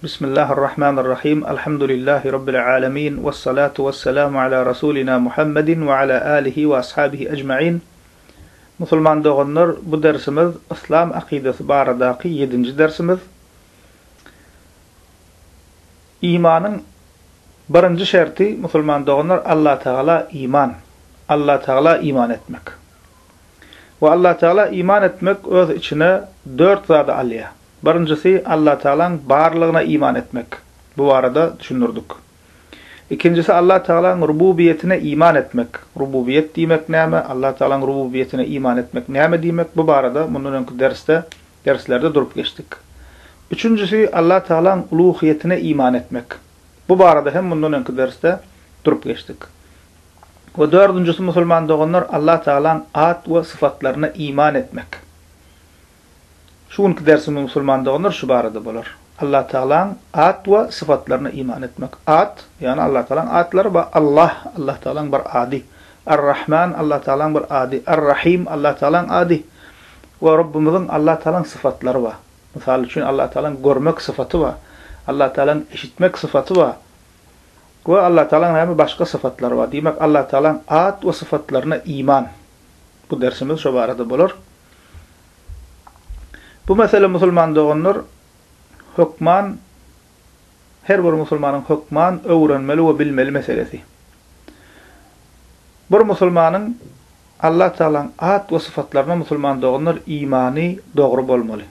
بسم الله الرحمن الرحيم الحمد لله رب العالمين والصلاة والسلام على رسولنا محمد وعلى آله وأصحابه أجمعين. مسلمان doğanlar, bu dersimiz İslam akidesi baradaki 7. dersimiz. İmanın birinci şerti Müslüman doğanlar Allah Teala iman. Allah Teala iman etmek. Ve Allah Teala iman etmek öz içine 4 zat alıyor. Birincisi Allah Teala'nın barlığına iman etmek. Bu arada düşünürdük. İkincisi Allah Teala'nın rububiyetine iman etmek. Rububiyet demek neyme? Allah Teala'nın rububiyetine iman etmek neyme demek? Bu arada bundan önceki derslerde durup geçtik. Üçüncüsü Allah Teala'nın uluhiyetine iman etmek. Bu arada hem bundan önceki derste durup geçtik. Ve dördüncüsü Müslüman doğanlar Allah Teala'nın ad ve sıfatlarına iman etmek. Şuunki dersimiz Müslüman doğanlar şu barada bolar. Allah Teala'nın ad ve sıfatlarına iman etmek. Ad, yani Allah Teala'nın adları var. Allah Teala'nın bir adi. Er-Rahman, Allah Teala'nın bir adi. Er-Rahim, Allah Teala'nın adi. Ve Rabbimizin Allah Teala'nın sıfatları var. Misal için Allah Teala'nın görmek sıfatı var. Allah Teala'nın işitmek sıfatı var. Ve Allah Teala'nın hem başka sıfatları var. Demek Allah Teala'nın ad ve sıfatlarına iman. Bu dersimiz şu barada bolar. Bu mesele Müslüman doğanlar hükman, her bir Müslümanın hükman öğrenmeli ve bilmeli meselesi. Bir Müslümanın Allah Teala'nın ad ve sıfatlarına Müslüman doğanlar imanı doğru bolmalı.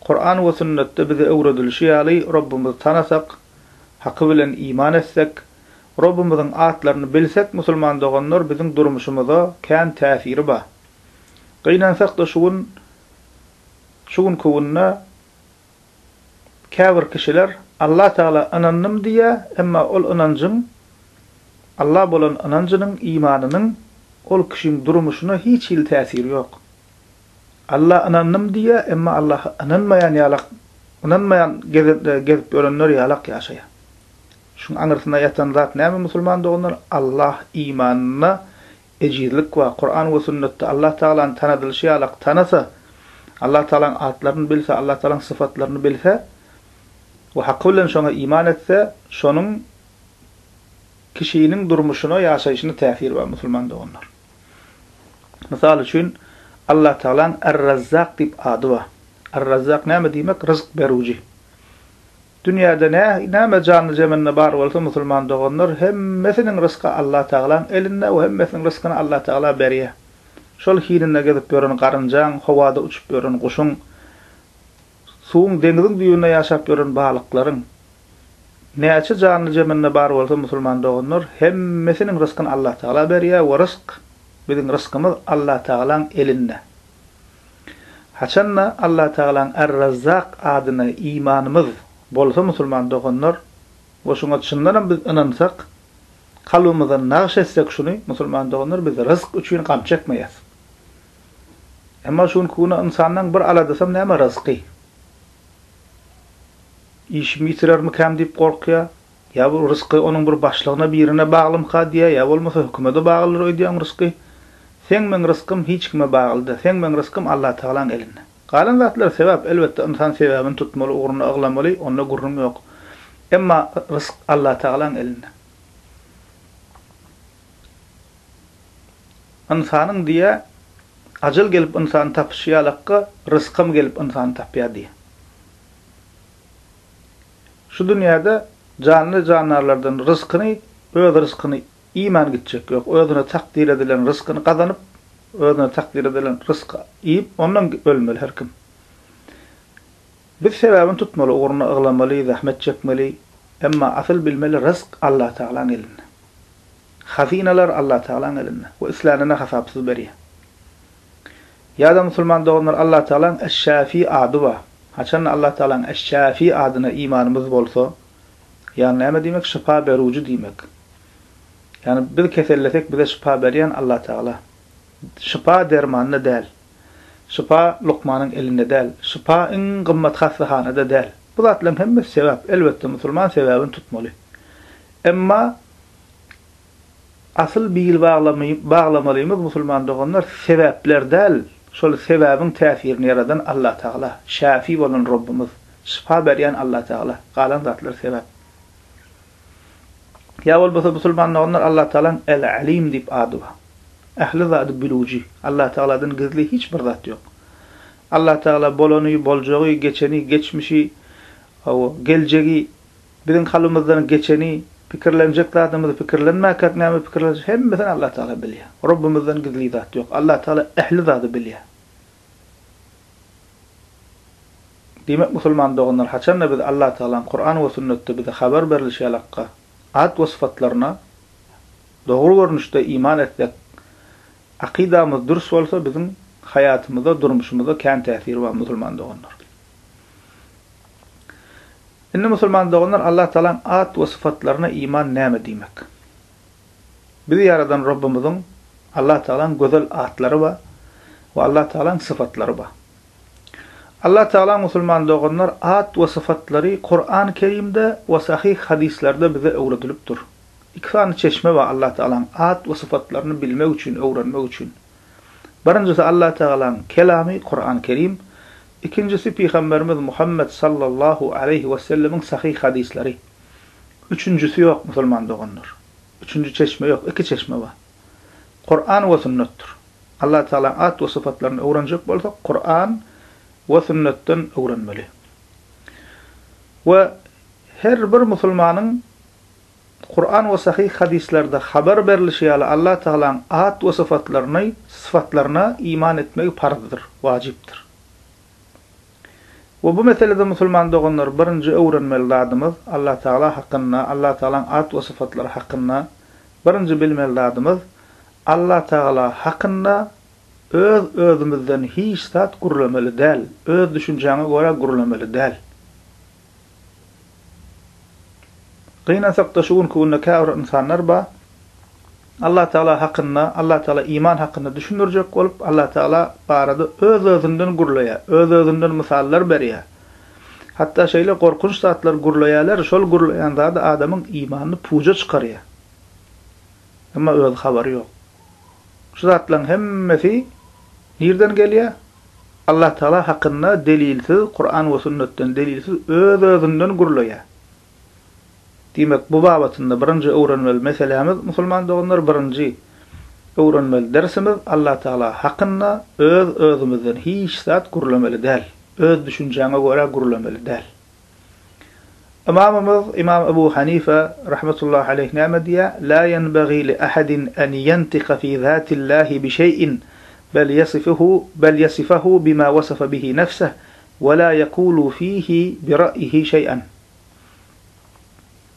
Kur'an ve sünnette bize öğretilişi ali Rabbimizi tanısak, hakkı bilen iman etsek, Rabbimizin adlarını bilsek Müslüman doğanlar bizim durmuşumuza kan tesiri var. Kıynansak da şuun kuvunna kâfir kişiler Allah Teala ananım diye, emma ol inancın Allah bolan inancının imanının ol kişinin durmuşuna hiç il tesiri yok. Allah ananım diye, emma Allah ananmayan gezip ölenler yalak yaşaya. Şun anırsına yatan zat näme Müslüman doğanlar? Allah imanına ecizlik ve Kur'an ve sünnette Allah Teala'nın tanıdılışı yalak tanısa, Allah Teala'nın adlarını bilse, Allah Teala'nın sıfatlarını bilse ve hakkı bilen şona iman etse, şonun kişinin durmuşuna, yaşayışına tesir var Müslüman doğanlar. Misal için Allah Teala'nın Er-Razzak dip adı var. Er-Razzak näme demek? Rızk beruci. Dünyada näme canlı cemenine bar bolsa Müslüman doğanlar hemmesinin rızkı Allah Teala'nın elinde ve hemmesinin rızkını Allah Teala beriyor. Şol hirinde gezip görün garıncan, havada uçup görün kuşun, suğun denizin düğünde yaşap görün balıkların, näçe canlı cemenine bar bolsa Müslüman doğanlar hemmesinin rızkını Allah Teala beriyor ve rızk bizim rızkımız Allah Teala'nın elinde. Haçanna Allah Teala'nın Er-Razzak adına imanımız bolsa Müslüman doğanlar ve şuna çındanam biz inansak, kalbimizden nağış etsek şunu Müslüman doğanlar biz rızk üçün qam çekmeyiz. Ama şun kuna insandan bir aladasam näme rızkı? İş bitirer mi kam dip korkuya? Ya bu rızkı onun bir başlığına birine bağlım ka diye, ya olmasa hükümete bağlıdır ödeyen rızkı. Sen men rızkım hiç kime bağlıdır. Sen men rızkım Allah Teala'nın elinde. Qalan zatlar sebep, elbette insan sebebini tutmalı, uğrunu ağlamalı, onunla gurrum yok. Ama rızk Allah Teala'nın elinde. İnsanın diye acıl gelip insan tapışıyalakka, rızkım gelip insan tapıya diye. Şu dünyada canlı canlarlardan rızkını, öz rızkını iman gidecek yok. Özüne takdir edilen rızkını kazanıp, özüne takdir edilen rızkı yiyip, ondan ölmeli her kim. Biz sebebini tutmalı, uğruna ağlamalı, zahmet çekmeli. Ama asıl bilmeli rızk Allah Teala'nın elinde. Hazineler Allah Teala'nın elinde. Ve İslam'ına hesapsız beriyor. Ya da Müslüman doğanlar Allah Teala'nın Eş-Şafi adı var. Haçan Allah Teala'nın Eş-Şafi adına imanımız bolsa, yani näme demek? Şifa berucu demek. Yani biz kesellesek bize şifa beriyen Allah Teala. Şifa dermanına değil. Şifa Lokman'ın elinde değil. Şifa en kımmet hastahanede değil. Bu zatların hemmesi sebep. Elbette Müslüman sebebini tutmalı. Ama asıl bil bağlamalıyımız Müslüman doğanlar sebepler değil. Şol sebebin tesirini yaradan Allah Teala. Şafi olan Rabbimiz. şifa berýän Allah Taala, galan zatlar sebäp. Ya bol musulmanlar onlar Allah Taala'nın el-alim dip adı var. Ehli zat biluji. Allah Taala'dan gizli hiç bir zat yok. Allah Taala bolany, boljagy, geçeni, geçmişi, o geljegi, bizim halımızdan geçeni, pikirlenecek zatımızı pikirlenmek, näme pikirlenecek hemmesini Allah Taala bilýär. Rabbimizden gizli zat yok. Allah Taala ehli zatı bilýär. Demek musulman doğanlar haçanna biz Allah Taala'nın Kur'an ve sünnette bize haber berilýärlikka, ad ve sıfatlarına doğru görünüşde iman etsek, akidamız dürüst bolsa bizim hayatımızda, durmuşumuzda kän täsiri var musulman doğanlar. Indi musulman doğanlar Allah Taala'nın ad ve sıfatlarına iman näme diýmek? Bizi yaradan Rabbimizin Allah Taala'nın gözel adları var ve Allah Taala'nın sıfatları var. Allah Taala musulman doğanlar ad ve sıfatları Kur'an-ı Kerim'de ve sahih hadislerde bize öğretilipdir. İki tane çeşme var Allah Taala'nın ad ve sıfatlarını bilmek için, öğrenmek için. Birincisi Allah Taala'nın kelamı Kur'an-ı Kerim, ikincisi Peygamberimiz Muhammed sallallahu aleyhi ve sellemin sahih hadisleri. Üçüncüsü yok musulman doğanlar. Üçüncü çeşme yok, iki çeşme var. Kur'an ve sünnettir. Allah Taala'nın ad ve sıfatlarını öğrenecek bolsak Kur'an ve sünnetten öğrenmeli. Ve her bir musulmanın Kur'an ve sahih hadislerde haber berilişiyle Allah Taala'nın ad ve sıfatlarına iman etmek farzdır, vaciptir. Ve bu meselede musulman doğanlar birinci öğrenmeli zadımız Allah Taala hakkında, Allah Taala'nın ad ve sıfatları hakkında birinci bilmeli zadımız Allah Taala hakkında özümizden hiç zat gurulamaly däl, öz düşünjäňe göre gurulamaly däl. Gynansak da şugun kunna kâr insanlar ba Allah Taala hakkında, Allah Taala iman hakkında düşünürjek bolup Allah Taala barada öz-özünden gurulaýar, öz-özünden misallar berýär. Hatta şeýle korkunç zatlar gurulaýarlar, şol gurulaýan zat adamyň imanyny puja çykarýar. Amma öz habary ýok. Şu zatlaryň hemmesi nereden gelýär? Allah Taala hakkında delilsiz, Kur'an ve sünnetten delilsiz öz-özünden gurulaýar. Demek bu babatında birinci öğrenmeli meselemiz musulman doğanlar birinci öğrenmeli dersimiz Allah Taala hakkında öz-özümizden hiç zat gurulamaly däl, öz düşünjäňe göre gurulamaly däl. İmam Ebu Hanife rahmetullahi aleyh näme diýär? La yenbaghi li ahadin an yantiqa fi zatillahi bi şey'in bel yasifahu bima wasafa bihi nafsuhu ve la yaqulu fihi bi ra'yihi şey'an.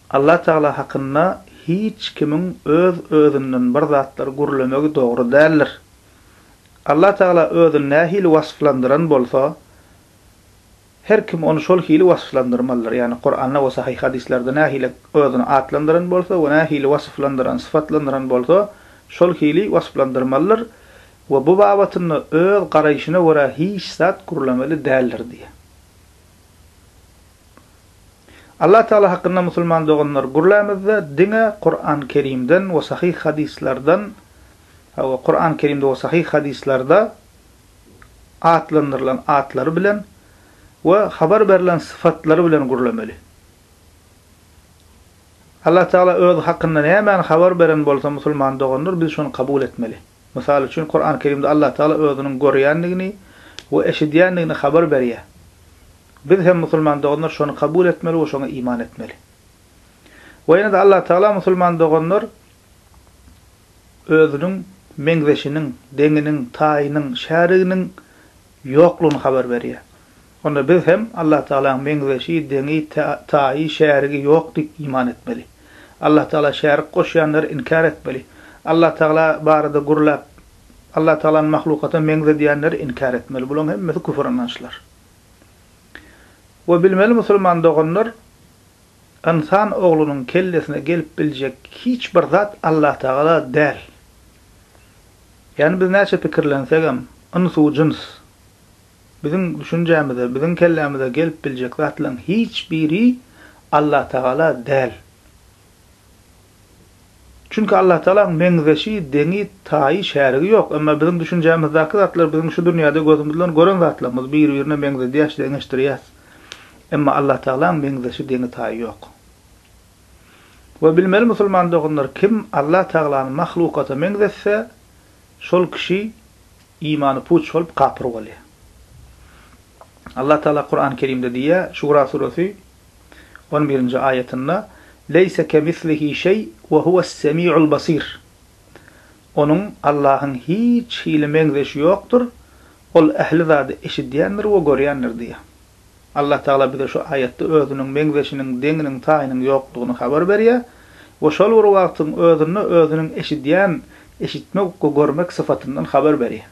Allah Taala hakkında hiç kimin öz-özünden bir zatlar gurulamagy dogry däldir. Allah Taala özüni nähili wasflandyran bolsa, her kim onu şol hili wasflandyrmalydyr. Yani Kur'an'da ve sahih hadislerde nähili özüni atlandyran bolsa we nähili wasflandyran, sıfatlandyran bolsa, şol hili wasflandyrmalydyr we bu babatyny öz garaýyşyna göre hiç zat gurulamaly däldir diýär. Allah Taala hakkında musulman doğanlar gurlamızda dine Kur'an-ı Kerim'den ve sahih hadislerden ve Kur'an-ı Kerim'de ve sahih hadislerde atlandırılan atları bilen ve haber verilen sıfatları bilen gurlamalı. Allah Taala öz hakkında näme haber beren bolsa musulman doğanlar biz şonu kabul etmeli. Misal üçün Kur'an-ı Kerim'de Allah Taala özünün görýänligini we eşidýänligini haber berýär. Biz hem musulman doğanlar şonu kabul etmeli ve şona iman etmeli. Ve yine de Allah Taala musulman doğanlar özünün meňzeşinin, deňinin, taýynyň, şäriginiň ýoklugyny haber berýär. Onda biz hem Allah Taala'nın meňzeşi, deňi, taýy, şärigi ýok diýip iman etmeli. Allah Taala şärik goşýanlary inkar etmeli. Allah Taala barada gurlap, Allah Taala'nın mahlukata meňze diýenleri inkar etmeli. Bular hemmesi küfür anlaşlar. Ve bilmeli musulman doğanlar insan oğlunun kellesine gelip bilecek hiç bir zat Allah Taala däl. Yani biz näçe pikirlensek hem insu cins bizim düşünjämizde, bizim kellämizde gelip bilecek zatlaryň hiç biri Allah Taala däl. Çünkü Allah Taala'nın meňzeşi, deňi, taýy, şärigi ýok. Amma bizim düşünjämizdäki zatlar bizim şu dünýäde gözümizden gören zatlarymız bir-birine meňze diýäş, deňeşdirýär. Emma Allah Teala'nın meňzeşi deňi taýy ýok. Ve bilmeli musulman dogunlar kim Allah Teala'nın mahlukata meňzese şol kişi imany puç bolup gapyr bolýar. Allah Teala Kur'an-ı Kerim'de diýär, Şura suresi 11-nji ayetinde "Leyse kemislihi şey ve huves-semî'ul basîr." Onun Allah'ın hiç hili meňzeşi ýokdur. Ol ähli zady eşidýändir we görýändir diýär. Allah Teala bize şu ayette özünün meňzeşiniň deňiniň taýynyň ýokdugyny habar berýär. We şol bir wagtyň özüniň eşidýän, eşitmek we görmek syfatyndan habar berýär.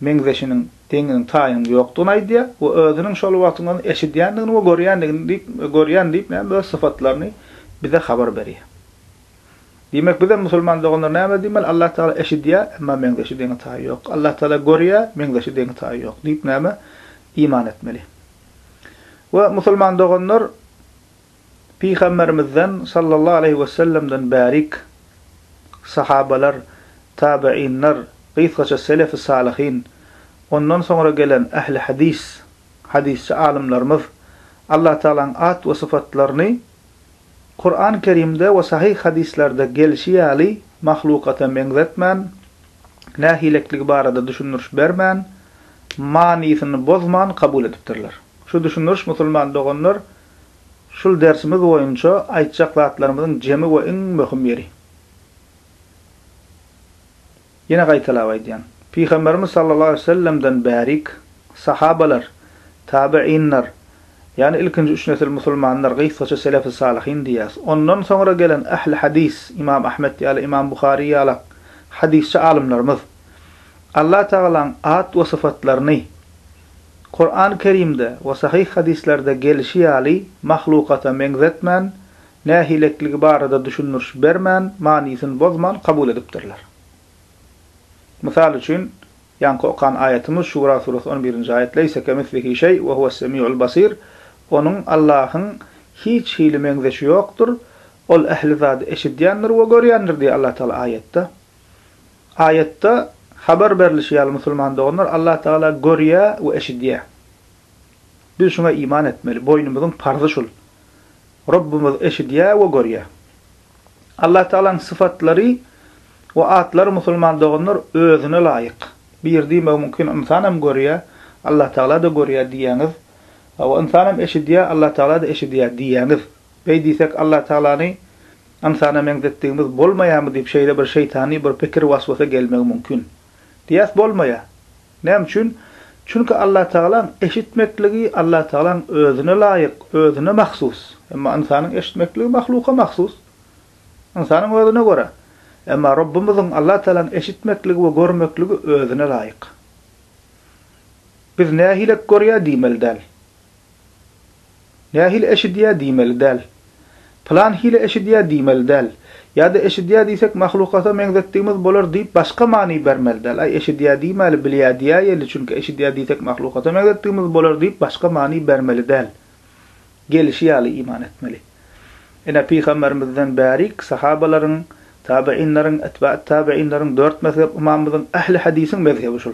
Meňzeşiniň deňiniň taýynyň ýokdugyny aýdýar we özüniň şol wagtyň eşidýändigini we görýän diýip öz syfatlaryny bize habar berýär. Demek bize musulman dogunlar näme diýmeli? Allah Teala eşidýär, emma meňzeşi deňi taýy ýok. Allah Teala görýär, meňzeşi deňi taýy ýok diýip näme? İman etmeli. Ve musulman dogunlar Peygamberimizden sallallahu aleyhi ve sellem'den barik sahabalar, tabi'inler, gysgaça selef-i salihin, ondan sonra gelen ehli hadisçi alimlerimiz Allah Teala'nın at ve sıfatlaryny Kur'an-ı Kerim'de ve sahih hadislerde gelişýäli mahlukata meňzetmän, nähileklik barada düşünürüş bermän, maniýetini bozman kabul edipdirler. Şu düşünürüş musulman dogunlar şul dersimiz boýunça aýtjak zatlarymyzyň jemi we iň möhüm ýeri. Ýene gaýtalap aýdýan. Peygamberimiz sallallahu aleyhi ve sellem'den barik sahabalar, tabi'inler, yani ilkinji üç nesil musulmanlar, gysgaça selef-i salihin diýär. Ondan sonra gelen ehli hadis, İmam Ahmed ýaly İmam Buhari ýaly hadisçi alimlerimiz Allah Teala'nın at ve sıfatlaryny Kur'an-ı Kerim'de ve sahih hadislerde gelişýäli mahlukata meňzetmän, nähileklik barada düşünürüş bermän, maniýetini bozman kabul edipdirler. Misal üçin ýanky okan ayetimiz Şura suresi 11-nji ayet "Leyse kemislihi şey ve huves-semî'ul basîr." Onun Allah'ın hiç hili meňzeşi ýokdur. Ol ähli zady eşidýändir we görýändir diýär Allah Teala ayette. Ayette habar berilýär musulman dogunlar Allah Teala görýär we eşidýär. Biz şuna iman etmeli. Boynumyzyň parzy şul. Rabbimiz eşidýär we görýär. Allah Teala'nın sıfatlary we atlary musulman dogunlar özüne laýyk. Bir diýmek mümkin insanam görýär, Allah Teala da görýär diýäňiz. Wa insanam eşidýär, Allah Teala da eşidýär diýäňiz. Beý diýsek Allah Teala'ny insana meňzetdigimiz bolmaýarmy diýip şeýle bir şeytani bir pikir waswasa gelmek mümkin. Diýäs bolmaýar. Näme üçin? Çünki Allah Teala'nın eşitmekligi Allah Teala'nın özüne laýyk, özüne mahsus. Emma insanyň eşitmekligi mahluka mahsus. İnsanyň özüne göre. Emma Rabbimizin Allah Teala'nın eşitmekligi we görmekligi özüne laýyk. Biz nähilek görýär diýmeli däl. Nähil eşidýär diýmeli däl. Plan hile eşidýär diýmeli däl. Ýa-da eşidýär diýsek mahlukata meňzetdigimiz bolar diýip başga many bermeli däl. Ay eşidýär diýmeli, bilýär diýär, çünki eşidýär diýsek mahlukata meňzetdigimiz bolar diýip başga many bermeli däl. Gelişýäli iman etmeli. Ene Peygamberimizden barik sahabalaryň, tabi'inlerin, etba'at tabi'inlerin, dört mezhep imamımızın, ehli hadisin mezhebi şul.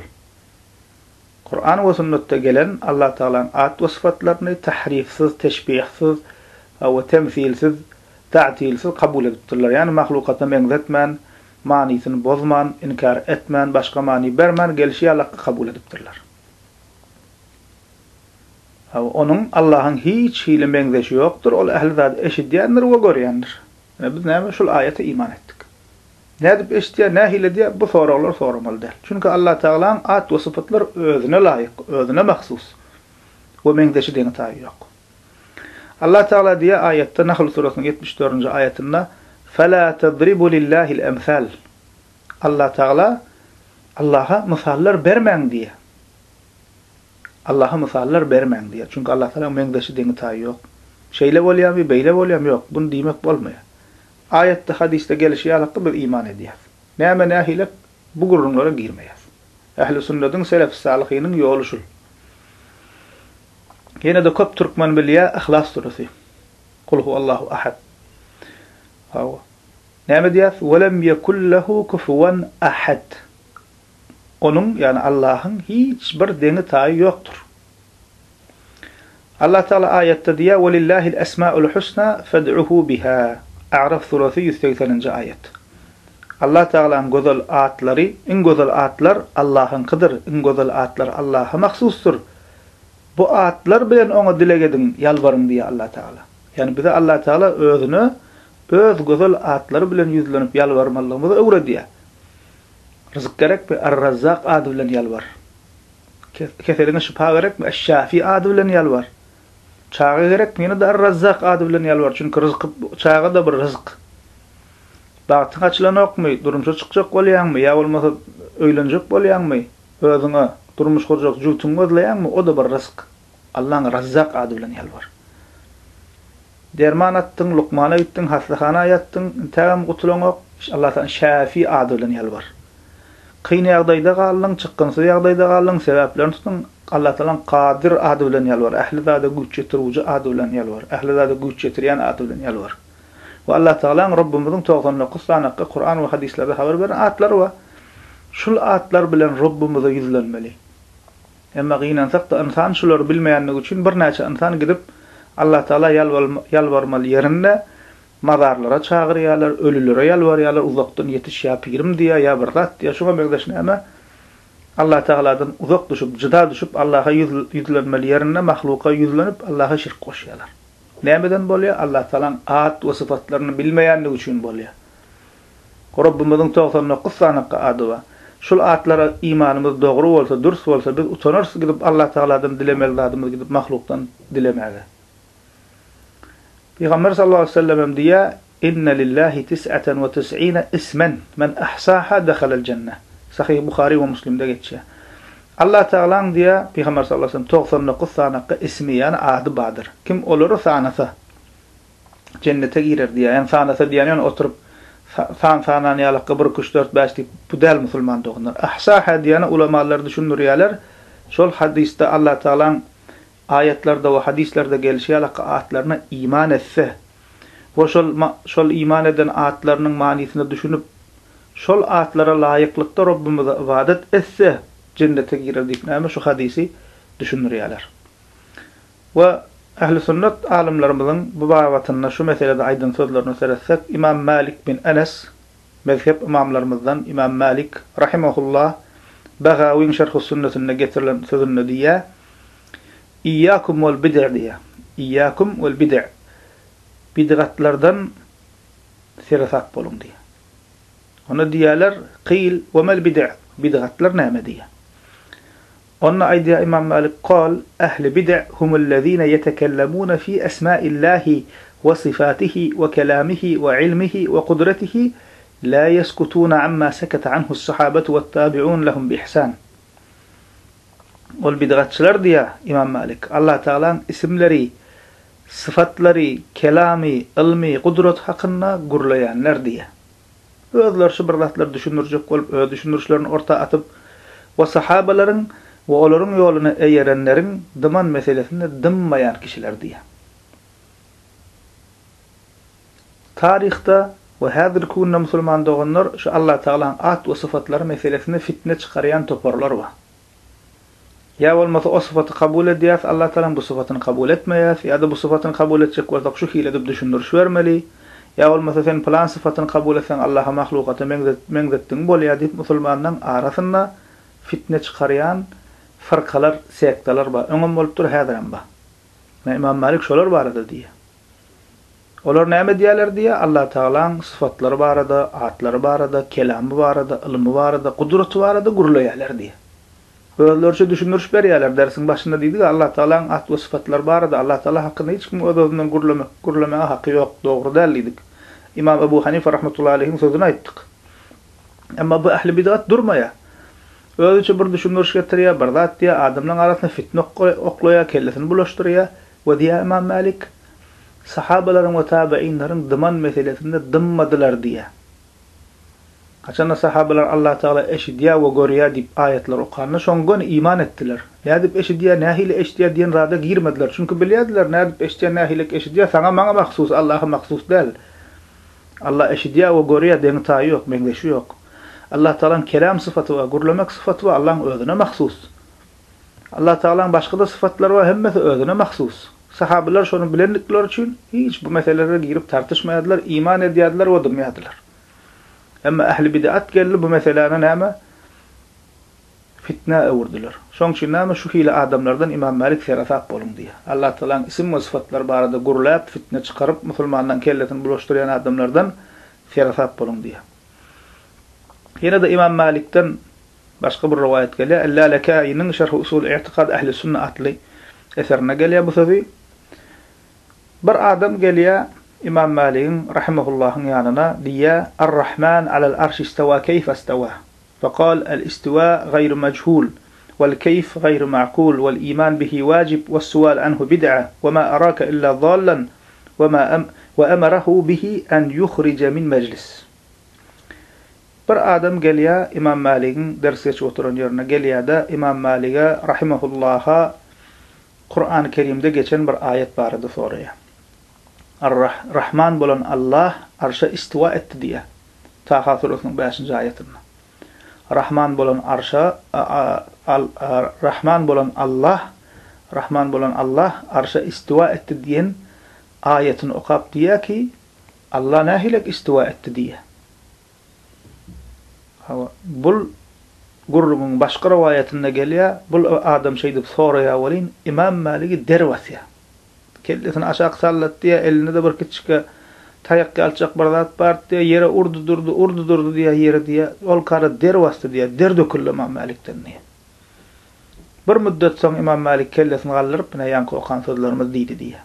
Kur'an ve sünnette gelen Allah Teala'nın at ve sıfatlarını tahrifsiz, teşbihsiz ve temsilsiz, ta'tilsiz kabul edipdirler. Yani mahlukata meňzetmän, manysini bozman, inkar etmän, başga many bermän, gelişýärli kabul edipdirler. Onun Allah'ın hiç hili meňzeşi ýokdur. Ol ähli zat eşidýändir we görýändir. Biz näme şol ayete iman etdik. Nädip eşitýär, nähile diýär, bu soralar soramaly däl. Çünki Allah Teala'nın at we sıfatlar özüne laýyk, özüne mahsus. We meňzeşi deňi taýy ýok. Allah Teala diýär ayetde Nahl suresining 74-nji ayetinde "Fela tadribu lillahi'l emsal." Allah Teala Allah'a misallar bermäň diýär. Allah'a misallar bermäň diýär. Çünki Allah Teala'nın meňzeşi deňi taýy ýok. Şeýle bolýarmy, beýle bolýarmy ýok. Bunu diýmek bolmaýar. Ayette hadiste gelişýärlikde bir iman edýär. Näme nähile bu gurrunlara girmeýär. Ähli sünnetin selef salihiniň ýoly şul. Ýene de köp türkmen bilýär Ihlas suresi. Kul huvallahu ahad. Hawa. Näme diýär? "Ve lem yekul lehu kufuwan ahad." Onun yani Allah'ın hiç bir deňi taýy ýokdur. Allah Teala ayette diye وَلِلَّهِ الْأَسْمَاءُ الْحُسْنَى فَادْعُهُ بِهَا A'raf suresi 180. ayet. Allah Teala'nın güzel atları, en güzel atlar Allah'ınkidir. En güzel atlar Allah'a mahsustur. Bu atlar bilen ona dilegedin, yalvarın diye Allah Teala. Yani bize Allah Teala özünü öz güzel atları bilen yüzlenip yalvarmalığımızı öğret diye. Rızık gerek mi? Er-Razzak adı bilen yalvar. Keserine şüpha gerek mi? Eş-Şafi adı bilen yalvar. Çağı gerek mi? Yine de Er-Razzak adı bilen yalvar. Çünkü rızık, çağı da bir rızık. Bağıtın açılan yok mu? Durumsa çıkacak bolyan mı? Ya olmasa öylenecek bolyan mı? Özüne durmuş kuracak jutun gözleyen mi? O da bir rızık. Allah'ın Razzak adı bilen yalvar. Derman attın, Lukman'a gittin, hastahana yattın, intiham kutulan yok. Allah'tan Şafi adı bilen yalvar. Kıyın yağdayda kaldın, çıkkınsız yağdayda kaldın, sebeplerini tutun. Allah Teala'nın Kadir adı bilen yalvar. Ehli zade güç yetirucu adı bilen yalvar. Ehli zade güç yetiriyen adı bilen yalvar. Ve Allah Teala'nın Rabbimizin 99 tane Kur'an ve hadislerde haber veren atlar var. Şul atlar bilen Rabbimize yüzlenmeli. Ama gıynansaq da insan şuları bilmeyenlik için bir neçe insan gidip Allah Teala yalvarmalı yerinde mazarlara çağırıyorlar, ölülere yalvarıyorlar, uzaktan yetiş ya pirim diye ya bir zat diye şuna bekleşine ama Allah Teala'dan uzak düşüp, cıda düşüp Allah'a yüzlenmeli yerine mahluka yüzlenip Allah'a şirk koşuyorlar. Nemeden boluyor? Allah Teala'nın at ve sıfatlarını bilmeyenlik için boluyor. Rabbimizin 99 tane adı var. Şul atlara imanımız doğru olsa, dürüst olsa biz utanırız gidip Allah Teala'dan dilemeli adımız gidip mahluktan dilemeli. Peygamber sallallahu aleyhi ve sellem diye inne lillahi 99 ismen men ahsaha dakhala'l cennet. Sahih Buhari ve Müslim'de geçiyor. Allah Teala'nın diye Peygamber sallallahu aleyhi ve sellem 99 tane ismi yani adı vardır. Kim olur sanasa cennete girer diye. Yani sanasa diye yani oturup fan yalı kabır 3-4-5 deyip bu del Müslüman doğunlar. Ahsaha diyene ulemalar düşünürüyorlar. Şol hadiste Allah Teala'nın ayetlerde ve hadislerde gelişi ayetlerine iman etse ve şol iman eden ayetlerinin manisini düşünüp şol ayetlere layıklıkta Rabbimize ibadet etse cennete girer deyip neyme şu hadisi düşünürüyorlar. Ve Ehl-i sünnet alimlerimizin bu bavatında şu meselede aydın sözlerini söylesek İmam Malik bin Enes mezhep imamlarımızdan İmam Malik rahimahullah Begavi'nin şerh-i sünnetinde getirilen sözünü diye İyyâkum vel bid'a diye İyyâkum vel bid'a bid'atlardan serasak bolun diye. Ona diyorlar qîl ve mel bid'a bid'atlar neyme diye. Ona aydiya İmam Malik kal ehli bid'a humullezine yetekellemune fi esmaillahi ve sifatihi ve kelamihi ve ilmihi ve kudretihi la yeskutuna amma sekete anhu's sahabetu ve tabi'un lehum bi ihsan. Ol bid'atçılar diye İmam Malik Allah Teala'nın isimleri, sıfatları, kelami, ilmi, kudret hakkında gurlayanlar diye. Özler şu birlatlar düşünürcek olup öz düşünürçlerini orta atıp ve sahabelerin ve onların yoluna eğerenlerin dıman meselesinde dımmayan kişiler diye. Tarihte ve hazır kunna Müslüman doğanlar şu Allah Teala'nın at ve sıfatları meselesinde fitne çıkarayan toparlar var. Ya olmasa o sıfatı kabul ediyaz, Allah Teala'nın bu sıfatını kabul etmeyez, ya da bu sıfatını kabul edecek olsak şu hile edip düşünürüş vermeli, ya olmasa sen plan sıfatını kabul etsen Allah'a mahlukatı menzettin bol ya deyip Müslümanların arasında fitne çıkarayan farkalar, sektalar var. Öngüm olup dur hadiren var. İmam Malik şolar barada diye. Olar näme diýerler diye Allah Teala'nın sıfatları barada, atları barada, kelamı barada, ilmi barada, kudreti barada gurlaýarlar diye. Özlerçe düşünürüş berýärler. Dersin başında diýdik Allah Teala'nın at we sıfatları barada, Allah Teala hakkında hiç kim özünden gurlama hakkı yok, dogry däl diýdik. İmam Ebu Hanife rahmetullahi aleyh'in sözünü aýtdyk. Amma bu ahli bid'at durmaya. Özüçe bir düşünürüş getirýär, bir zat diýär, adamlaryň arasynda fitne oklaýar, kellesini bulaşdyrýar we diýär İmam Malik sahabalaryň we tabiinlaryň dıman meselesinde dımmadylar diye. Kaçanda sahabalar Allah Teala eşidiya ve görüya dip ayetler okanna şongon iman ettiler. Ne dip eşidiya nahile eşidiya diyen rada girmediler. Çünkü bilýärdiler ne dip eşidiya nahile eşidiya sana maňa mahsus, Allah'a mahsus değil. Allah eşidiya ve görüya den taýy yok, meňdeşi yok. Allah Teala'nın kelam sıfatı ve gurlamak sıfatı ve Allah'ın özüne mahsus. Allah Teala'nın başka da sıfatları var, hemmesi özüne mahsus. Sahabeler şunu bilendikleri için hiç bu meselelere girip tartışmayadılar, iman ediyordular, o durmayadılar. Ama ehli bid'at geldi bu meselelere näme? Fitne öwürdiler. Şoň üçin näme şu hile adamlardan İmam Malik serafat bolun diye. Allah Teala'nın isim we sıfatlar barada gurulap fitne çıkarıp musulmandan kelletini bulaştıran adamlardan serafat bolun diye. Yine de İmam Malik'ten başka bir rivayet geliyor. El-Lalaka'i'nin Şerh Usul İ'tikad Ehli Sünnet adlı eserine geliyor bu sözü. Bir adam geliyor İmam Malik'in rahimahullah'ın yanına diye Er-Rahman alel arş isteva keyfe isteva. فقال الاستواء غير مجهول والكيف غير معقول والإيمان به واجب والسؤال عنه بدعة وما أراك إلا ضالا وأمره به أن يخرج من مجلس. Bir adam geliyor İmam Malik'in ders geçip oturan yerine geliyor da İmam Malik'e rahimahullah'a Kur'an-ı Kerim'de geçen bir ayet barıdı soruyor. Rahman bolan Allah arşa istiva etti diye. Taha surasının 5. ayetinde. Rahman bolan arşa Rahman bolan Allah arşa istiva etti diyen ayetini okap diye ki Allah nahilek istiva etti diye. Bul gurrumun başka rivayetinde geliyor. Bul adam şeydi soruya walin İmam Malik'i dervasya. Kellesini aşağı sallat diye elinde de bir küçük tayak alçak bardat part diye yere urdu durdu diye yere diye ol kara dervastı diye derdöküldü İmam Malik'ten diye. Bir müddet soň İmam Malik kellesini galdırıp ne yankı okan sözlerimiz deydi diye.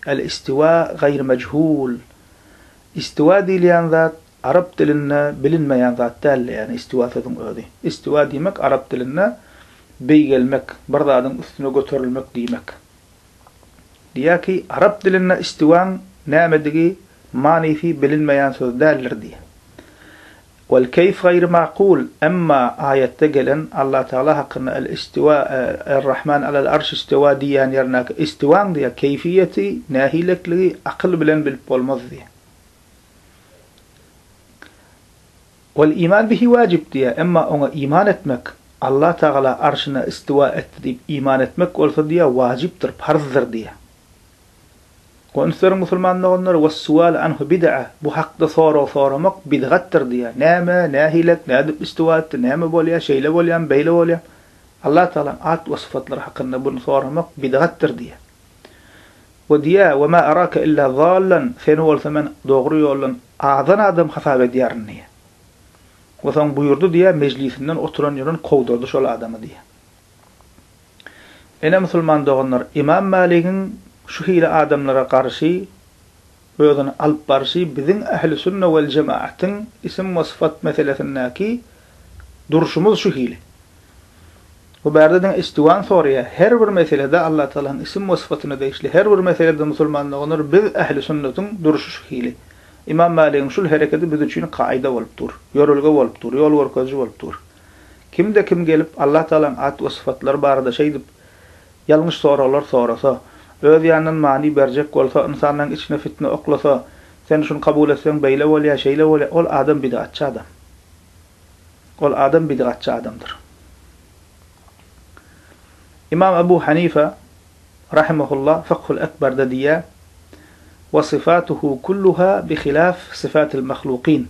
El istiva gayr mechul. İstiva diýilen zat Arap dilinde bilinmeyen zat değil, yani istiva sözün özü. İstiva demek Arap dilinde beygelmek, bir zatın üstüne götürülmek demek. Diye ki Arap dilinde istivan nämedigi manisi bilinmeyen söz değildir diye. Vel keyf gayr ma'kul, emma ayette gelen Allah Teala hakkında el istiva er-Rahman alel arş istiva diyen yerine istivan diye keyfiyeti nahilekliği akıl bilen bilip olmaz diye. Vel iman bihi vacib diye, emma ona iman etmek, Allah Teala arşına istiva etti deyip iman etmek olsa diye vaciptir, farzdır diye. Konser musulmanlar ve sual anhu bid'a, bu hakda soramak bid'attır diye. Näme nahilek nädip istiva etti, näme bolýar, şeýle bolýar, beýle bolýar. Allah Teala at ve sıfatlar hakkında bunu soramak bid'attır diye. Ve diye ve ma araka illa zallan, sen bolsaman dogry ýoldan azan adam hasap edýärni diye. O zaman buyurdu diye meclisinden oturan ýören kowdurdy şol adamy diye. Ene musulman doganlar İmam Malik'in şu hile adamlara karşı özüni alıp barışı bizim ehli sünnet vel cemaatın isim ve sıfat meselesindeki duruşumuz şu hile. Bu berden istivan soruya her bir meselede Allah Teala'nın isim ve sıfatını değişli. Her bir meselede musulmanlar onlar biz ehli sünnetin duruşu şu hile. İmam Malik'in şu hareketi biz için kaide olup dur. Yorulga olup dur. Yol workajy olup dur. Kimde kim gelip Allah Teala'nın at ve sıfatları barada şey dip yanlış sorular sorasa öz ýanyň mani berjek bolsa, insanyň içine fitne oklasa, sen şunu kabul etsen beýle bolýar, şeýle bolýar, ol adam bid'atçy adam. Ol adam bid'atçy adamdyr. İmam Ebu Hanife rahimahullah Fiqhul Ekber'de diýär: "Ve sifatuhu kulluha bi khilaf sifatil mahluqin.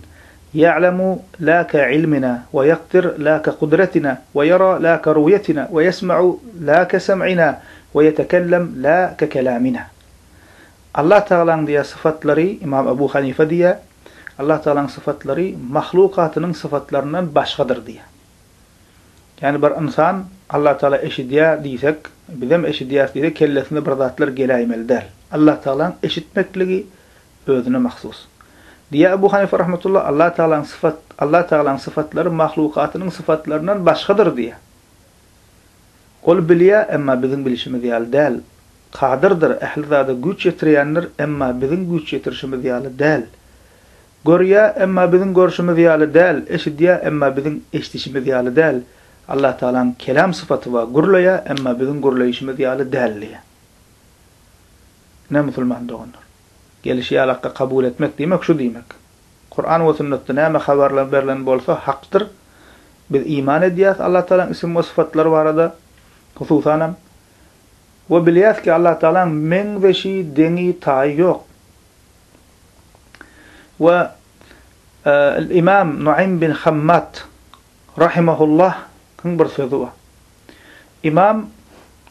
Ya'lamu la ka ilmina ve yaqdir la ka qudratina ve yara la ka ru'yatina ve yesma'u la ka sam'ina." ويتكلم لا ككلامنا. Allah Teala'nın diye sıfatları İmam Ebu Hanife diye Allah Teala'nın sıfatları mahlukatının sıfatlarından başkadır diye. Yani bir insan Allah Teala eşidiye diysek, bizim eşidiye diye kellesinde bir zatlar gelayimel der. Allah Teala'nın eşitmekliği özüne mahsus. Diye Ebu Hanife rahmetullah Allah Teala'nın sıfatları mahlukatının sıfatlarından başkadır diye. Ol bilýär, emma bizim bilişimiz ýaly däl. Kadyrdyr, ähli zada güç ýetirýändir, emma bizim güç ýetirişimiz ýaly däl. Görýär, emma bizim görüşimiz ýaly däl. Eşidýär, emma bizim eşitişimiz ýaly däl. Allah Teala'nın kelam sıfaty we gurlaýar, emma bizim gurlaýyşymyz ýaly däl. Ne musulman doganlar. Gelişi ýalakka kabul etmek demek şu demek. Kur'an we sünnetde näme habarlar berilen bolsa hakdyr. Biz iman edýäs Allah Teala'nın isim we sıfatlary barada. hususan ve biliyat ki Allah Teala men ve şi deni tayi yok. Ve İmam Nuaym bin Hammad rahimahullah kim bir sözü var. İmam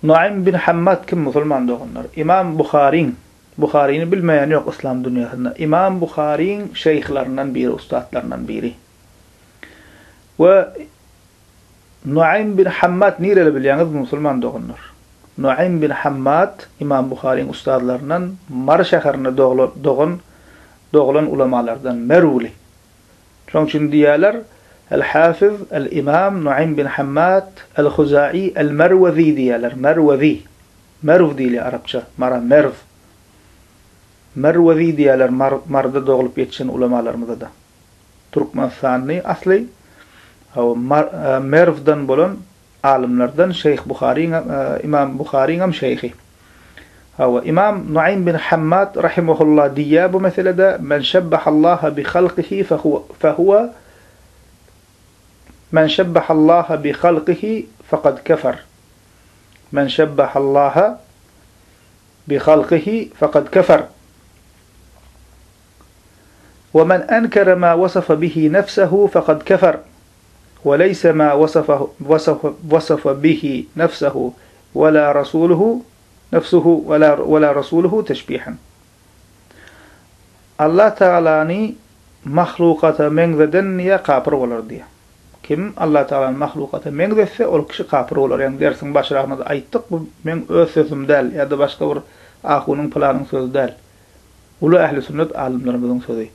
Nuaym bin Hammad kim Müslüman doğanlar? İmam Bukhari'ni bilmeyen yok İslam dünyasında. İmam Bukhari'nin şeyhlerinden biri, ustadlarından biri. Ve Nuaym bin Hammad nereli biliyorsunuz Müslüman doğanlar? Nuaym bin Hammad İmam Bukhari'nin ustadlarından Mar şehrinde doğulan ulemalardan Mervli. Şunun için diyorlar El-Hafiz, El-İmam Nuaym bin Hammad El-Khuzai El-Mervezi diyorlar. Mervezi. Merv diyorlar Arapça. Merv. Mervezi diyorlar. Marda doğulup yetişen ulemalarımızda da. Türkmenistan'ı asli Merv'dan bolan alimlerden Şeyh Bukhari'nin İmam Bukhari'nin şeyhi. İmam Nuaym bin Hammad rahimahullah diye bu meselede men şebbahallaha bi halqihi fehuve men şebbahallaha bi halqihi faqad kefer. Men şebbahallaha bi halqihi faqad kefer. Ve men enkere ma vasafa bihi nefsehu faqad kefer. وليس ما وصف به نفسه ولا رسوله تشبيها. Allah Teala'ni mahlukata mengzeden ya kafir olur diye. Kim Allah Teala'nın mahlukata mengzetse o kişi kafir olur. Yani dersin başlarına da ayttık bu men öz sözüm değil ya da başka bir ahunun planın sözü değil. Ulu ehli sünnet alimlerimizin sözü.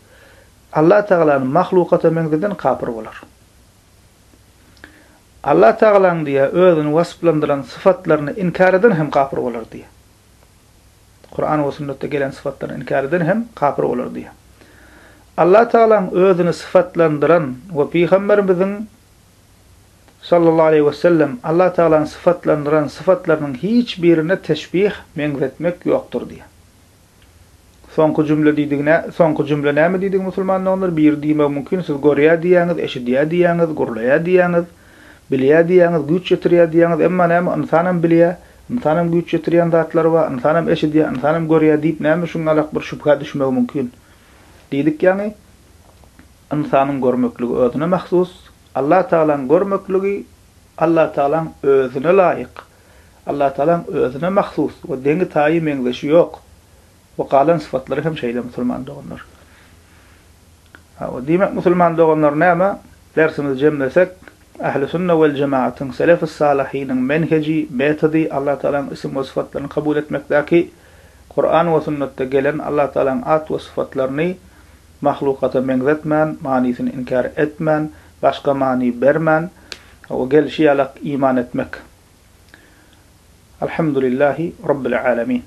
Allah Teala'nın mahlukata mengzeden kafir olur. Allah Teala'nın diye özünü vasıflandıran sıfatlarını inkar eden hem kafir olur diye. Kur'an ve sünnette gelen sıfatlarını inkar eden hem kafir olur diye. Allah Teala'nın özünü sıfatlandıran ve Peygamberimizin sallallahu aleyhi ve sellem Allah Teala'nın sıfatlandıran sıfatlarının hiçbirine teşbih menzetmek yoktur diye. Sonku cümle ne mi dedik Müslümanlar? Bir diyme mümkün. Siz gorya diyeniz, eşidiye diyeniz, gurlaya diyeniz, biliye diyeniz, güç yetiriye diyeniz, emma neyme insanım biliye, insanım güç yetiriyen zatları var, insanım eşidiye, insanım gorya deyip neyme şungalak bir şüphe düşmek mümkün. Dedik yani, insanın görmekliği özüne mahsus, Allah Teala'nın görmekliği, Allah Teala'nın özüne layık, Allah Teala'nın özüne mahsus, ve dengi tayi mengleşi yok, ve kalan sıfatları hem şeyle Müslüman doğanlar. Demek Müslüman doğanlar neyme, dersimiz cemlesek, Ahl-i Sünne vel Cemaat'ın Selef-i Salihinin menheci, metodi Allah Teala'nın isim ve sıfatlarını kabul etmekteki Kur'an ve sünnette gelen Allah Teala'nın ad ve sıfatlarını mahlukata menzetmen, manisini inkar etmen, başka mani bermen ve gelişi alak iman etmek. Elhamdülillahi Rabbil alemin.